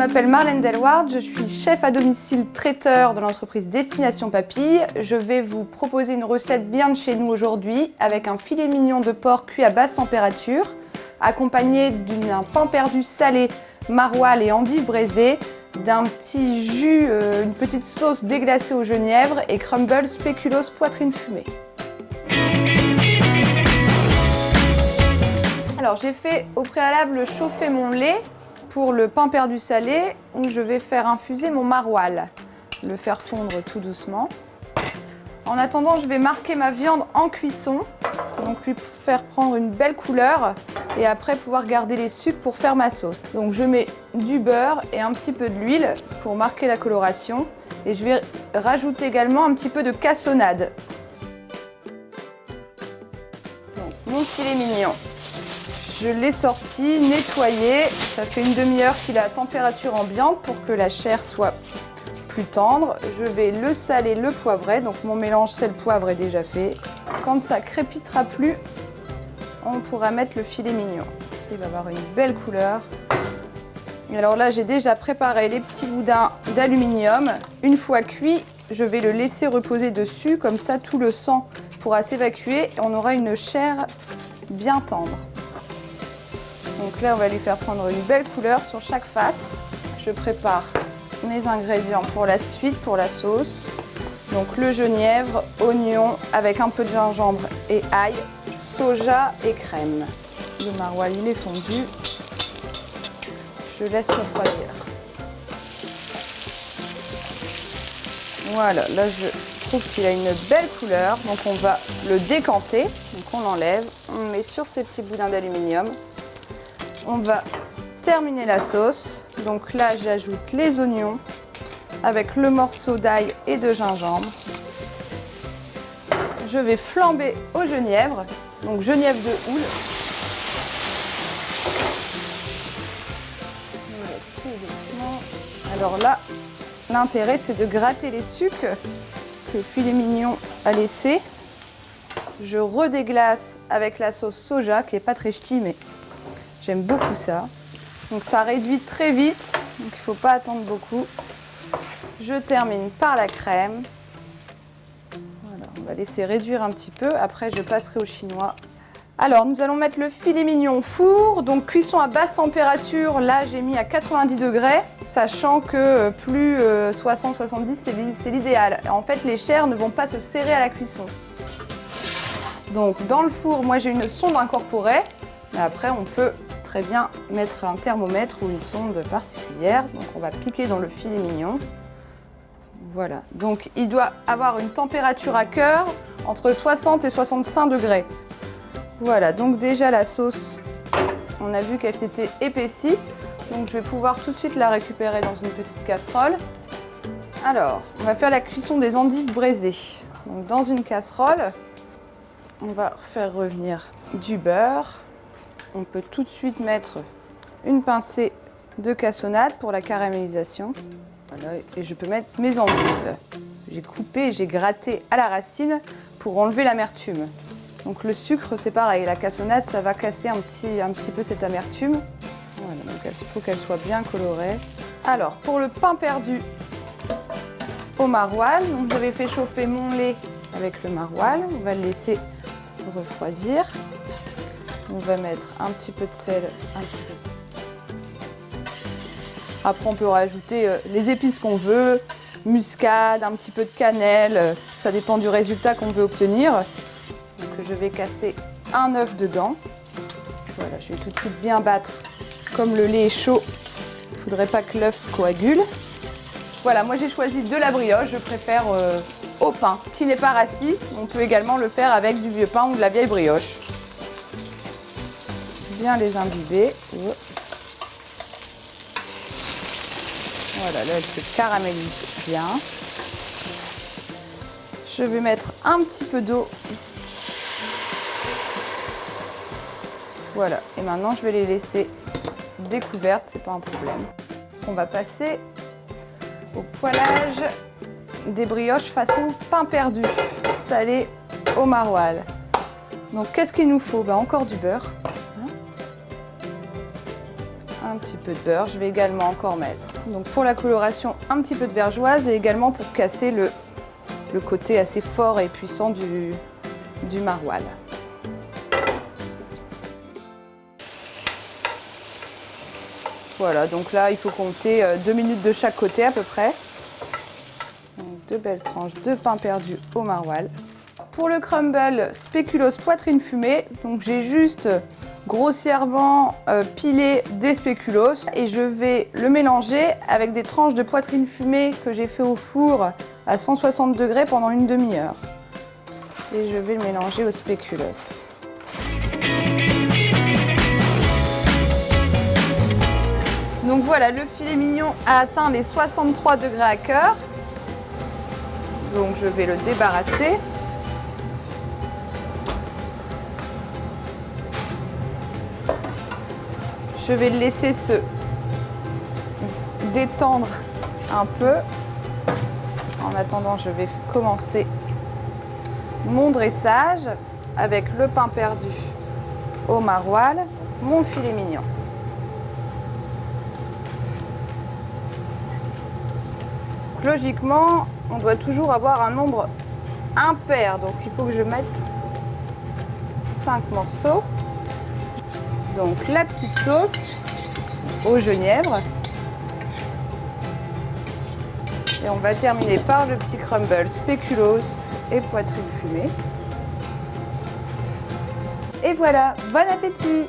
m'appelle Marlène Delward, je suis chef à domicile traiteur de l'entreprise Destination Papille. Je vais vous proposer une recette bien de chez nous aujourd'hui avec un filet mignon de porc cuit à basse température, accompagné d'un pain perdu salé, maroilles et endives braisées, d'un petit jus, une petite sauce déglacée au genièvre et crumble spéculoos poitrine fumée. Alors j'ai fait au préalable chauffer mon lait pour le pain perdu salé où je vais faire infuser mon maroilles, le faire fondre tout doucement. En attendant, je vais marquer ma viande en cuisson, donc lui faire prendre une belle couleur et après pouvoir garder les sucres pour faire ma sauce. Donc je mets du beurre et un petit peu de l'huile pour marquer la coloration et je vais rajouter également un petit peu de cassonade. Donc, mon filet mignon. Je l'ai sorti, nettoyé, ça fait une demi-heure qu'il est à température ambiante pour que la chair soit plus tendre. Je vais le saler, le poivrer, donc mon mélange sel-poivre est déjà fait. Quand ça crépitera plus, on pourra mettre le filet mignon. Il va avoir une belle couleur. Et alors là, j'ai déjà préparé les petits boudins d'aluminium. Une fois cuit, je vais le laisser reposer dessus, comme ça tout le sang pourra s'évacuer et on aura une chair bien tendre. Donc là, on va lui faire prendre une belle couleur sur chaque face. Je prépare mes ingrédients pour la suite, pour la sauce. Donc le genièvre, oignon avec un peu de gingembre et ail, soja et crème. Le maroilles, il est fondu. Je laisse refroidir. Voilà, là je trouve qu'il a une belle couleur. Donc on va le décanter. Donc on l'enlève, on met sur ces petits boudins d'aluminium. On va terminer la sauce. Donc là, j'ajoute les oignons avec le morceau d'ail et de gingembre. Je vais flamber au genièvre, donc genièvre de houle. Alors là, l'intérêt, c'est de gratter les sucres que le filet mignon a laissé. Je redéglace avec la sauce soja, qui n'est pas très ch'ti, mais j'aime beaucoup ça. Donc ça réduit très vite, donc il ne faut pas attendre beaucoup. Je termine par la crème. Voilà, on va laisser réduire un petit peu. Après, je passerai au chinois. Alors, nous allons mettre le filet mignon au four. Donc, cuisson à basse température. Là, j'ai mis à 90 degrés, sachant que plus 60-70, c'est l'idéal. En fait, les chairs ne vont pas se serrer à la cuisson. Donc, dans le four, moi, j'ai une sonde incorporée. Mais après, on peut très bien mettre un thermomètre ou une sonde particulière. Donc on va piquer dans le filet mignon. Voilà, donc il doit avoir une température à cœur entre 60 et 65 degrés. Voilà, donc déjà la sauce, on a vu qu'elle s'était épaissie. Donc je vais pouvoir tout de suite la récupérer dans une petite casserole. Alors, on va faire la cuisson des endives braisées. Donc dans une casserole, on va faire revenir du beurre. On peut tout de suite mettre une pincée de cassonade pour la caramélisation. Voilà, et je peux mettre mes endives. J'ai coupé et j'ai gratté à la racine pour enlever l'amertume. Donc le sucre, c'est pareil. La cassonade, ça va casser un petit peu cette amertume. Voilà, donc il faut qu'elle soit bien colorée. Alors, pour le pain perdu au maroilles, donc j'avais fait chauffer mon lait avec le maroilles. On va le laisser refroidir. On va mettre un petit peu de sel, un petit peu. Après, on peut rajouter les épices qu'on veut, muscade, un petit peu de cannelle, ça dépend du résultat qu'on veut obtenir. Donc, je vais casser un œuf dedans. Voilà, je vais tout de suite bien battre. Comme le lait est chaud, il ne faudrait pas que l'œuf coagule. Voilà, moi j'ai choisi de la brioche, je préfère au pain, qui n'est pas rassis. On peut également le faire avec du vieux pain ou de la vieille brioche. Bien les imbiber. Voilà, là elle se caramélise bien. Je vais mettre un petit peu d'eau. Voilà, et maintenant je vais les laisser découvertes, c'est pas un problème. On va passer au poêlage des brioches façon pain perdu, salé au maroilles. Donc qu'est-ce qu'il nous faut? Encore du beurre. un petit peu de beurre. Je vais également encore mettre, donc pour la coloration, un petit peu de vergeoise et également pour casser le côté assez fort et puissant du maroilles. Voilà, donc là, il faut compter 2 minutes de chaque côté à peu près. Donc, 2 belles tranches de pain perdu au maroilles. Pour le crumble spéculoos poitrine fumée, donc j'ai juste grossièrement pilé des spéculoos et je vais le mélanger avec des tranches de poitrine fumée que j'ai fait au four à 160 degrés pendant une demi-heure. Et je vais le mélanger aux spéculoos. Donc voilà, le filet mignon a atteint les 63 degrés à cœur. Donc je vais le débarrasser. Je vais le laisser se détendre un peu. En attendant, je vais commencer mon dressage avec le pain perdu au maroilles, mon filet mignon. Logiquement, on doit toujours avoir un nombre impair, donc il faut que je mette 5 morceaux. Donc la petite sauce au genièvre. Et on va terminer par le petit crumble spéculoos et poitrine fumée. Et voilà, bon appétit!